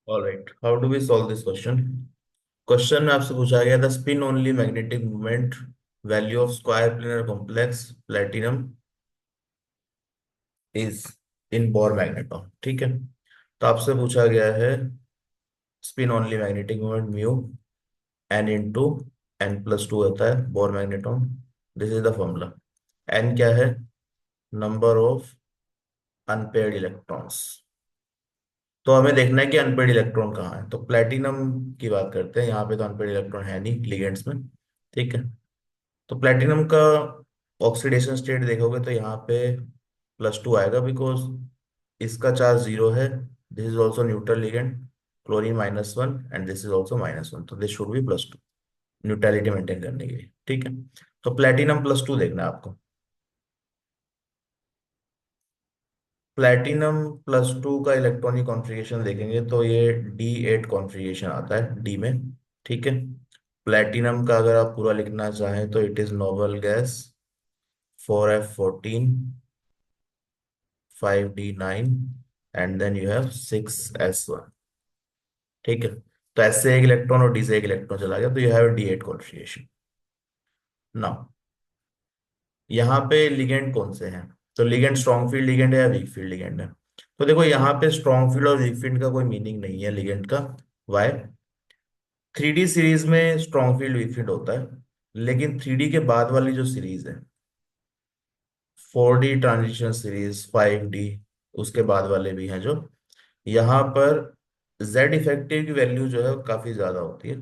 Alright, how do we solve this question. Question में आपसे पूछा गया था spin only magnetic moment value of square planar complex platinum is in Bohr magneton. ठीक है, तो आपसे पूछा गया है spin only magnetic moment mu n into n plus two होता है Bohr magneton. This is the formula. N क्या है? Number of unpaired electrons. तो हमें देखना है कि अनपेयर्ड इलेक्ट्रॉन कहाँ है। तो प्लेटिनम की बात करते हैं। यहाँ पे तो अनपेयर्ड इलेक्ट्रॉन है नहीं लिगेंड्स में। ठीक है, तो प्लेटिनम का ऑक्सीडेशन स्टेट देखोगे तो यहाँ पे प्लस टू आएगा, बिकॉज इसका चार्ज जीरो है। This is also neutral ligand, chlorine -1 and this is also -1, तो this should be plus two neutrality maintain करने के लिए। ठीक है, तो प्लेटिनम प्लस टू देखना है आपको। प्लेटिनम प्लस टू का इलेक्ट्रॉनिक कॉन्फ़िगरेशन देखेंगे तो ये D8 कॉन्फ़िगरेशन आता है डी में। ठीक है, प्लेटिनम का अगर आप पूरा लिखना चाहें तो it is noble gas 4F14 5D9 and then you have 6S1। ठीक है, तो एस से एक इलेक्ट्रॉन और डी से एक इलेक्ट्रॉन चला गया, तो you have D8 configuration. Now यहाँ पे लिगेंड कौन से हैं? तो लिगेंड स्ट्रॉन्ग फील्ड लिगेंड है या वीक फील्ड लिगेंड है? तो देखो यहाँ पे स्ट्रॉन्ग फील्ड और वीक फील्ड का कोई मीनिंग नहीं है लिगेंड का। वाई? 3D सीरीज में स्ट्रॉन्ग फील्ड वीक फील्ड होता है, लेकिन 3D के बाद वाली जो सीरीज है, 4D ट्रांजिशन सीरीज, 5D, उसके बाद वाले भी हैं जो, यहाँ पर जेड इफेक्टिव की वैल्यू जो है वो काफी ज्यादा होती है।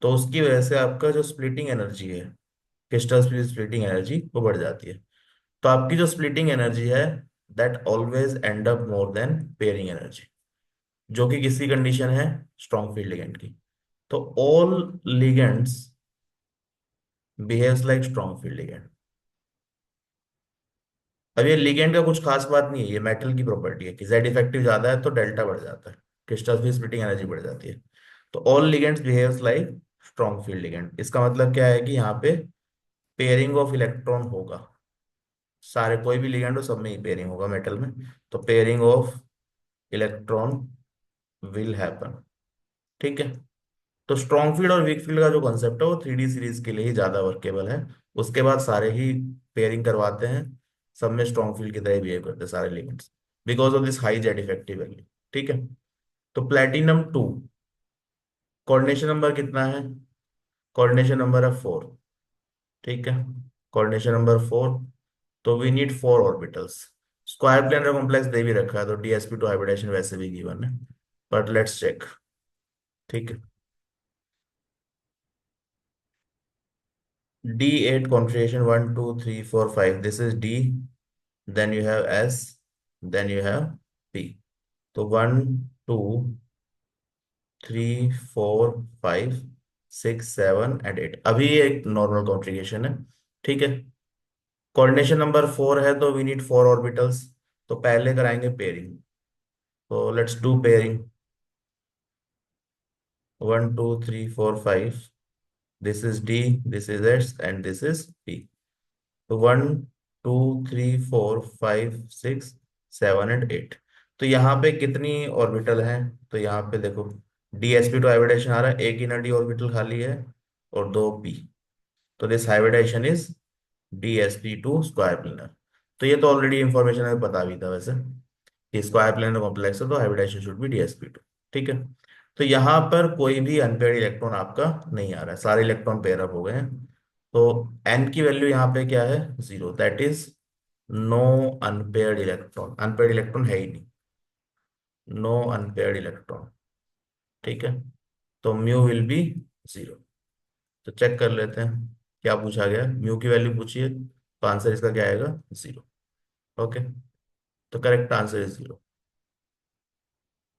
तो उसकी वजह से आपका जो स्प्लिटिंग एनर्जी है, क्रिस्टल स्प्लिटिंग एनर्जी, वो बढ़ जाती है। तो आपकी जो स्प्लिटिंग एनर्जी है, that always and up more than pairing energy, जो कि किसकी कंडीशन है? स्ट्रॉन्ग फील्ड लिगेंड की। तो all ligands behaves like strong field ligand. अब ये लिगेंड का कुछ खास बात नहीं है, ये मेटल की प्रॉपर्टी है कि जेड इफेक्टिव ज्यादा है तो डेल्टा बढ़ जाता है, क्रिस्टल की स्प्लिटिंग एनर्जी बढ़ जाती है। तो all ligands behaves like strong field ligand. इसका मतलब क्या है कि यहाँ पे पेयरिंग ऑफ इलेक्ट्रॉन होगा। सारे कोई भी लिगेंड हो, सब में ही पेयरिंग होगा मेटल में। तो pairing of electron will happen. ठीक है, तो स्ट्रॉन्ग फील्ड और वीक फील्ड का जो कॉन्सेप्ट है वो 3D सीरीज के लिए ही ज्यादा वर्केबल है। उसके बाद सारे ही पेयरिंग करवाते हैं, सब में स्ट्रॉन्ग फील्ड की तरह बिहेव करते हैं सारे elements, because of this high Z effective value. ठीक है, तो प्लेटिनम टू कोऑर्डिनेशन नंबर कितना है? कोऑर्डिनेशन नंबर है 4। ठीक है, कोऑर्डिनेशन नंबर 4। तो we need 4 orbitals. Square planar complex दे भी रखा है, तो DsP2 हाइब्रिडेशन वैसे भी गिवन है, बट लेट्स चेक। ठीक है, D8 configuration 1 2 3 4 5, this is D, then you have S, then you have P। तो 1 2 3 4 5 6 7 एंड 8, अभी ये एक नॉर्मल कॉन्फ़िगरेशन है। ठीक है, कोऑर्डिनेशन नंबर 4 है तो वी नीड 4 ऑर्बिटल्स। तो पहले कराएंगे पेयरिंग, तो let's do pairing. 1 2 3 4 5, this is D, this is S and this is P। तो 1 2 3 4 5 6 7 एंड 8। तो यहाँ पे कितनी ऑर्बिटल हैं? तो यहाँ पे देखो, DsP2 हाइब्रिडेशन आ रहा है, एक इनर D ऑर्बिटल खाली है और 2 P। तो this hybridization is DsP2 square planar. तो ये तो ऑलरेडी इंफॉर्मेशन हमें पता भी था वैसे, कि स्क्वायर प्लेनर कॉम्प्लेक्स है तो हाइब्रिडेशन शुड बी DsP2। ठीक है, तो यहाँ पर कोई भी अनपेयर्ड इलेक्ट्रॉन आपका नहीं आ रहा है, सारे इलेक्ट्रॉन पेयर अप हो गए हैं। तो एन की वैल्यू यहाँ पे क्या है? Zero, that is no unpaired electron. Unpaired electron है ही नहीं, नो अनपेयर्ड इलेक्ट्रॉन। ठीक है, तो म्यू विल बी जीरो। तो चेक कर लेते हैं क्या पूछा गया। म्यू की वैल्यू पूछिए, तो आंसर इसका क्या आएगा? जीरो। ओके, तो करेक्ट आंसर इज जीरो।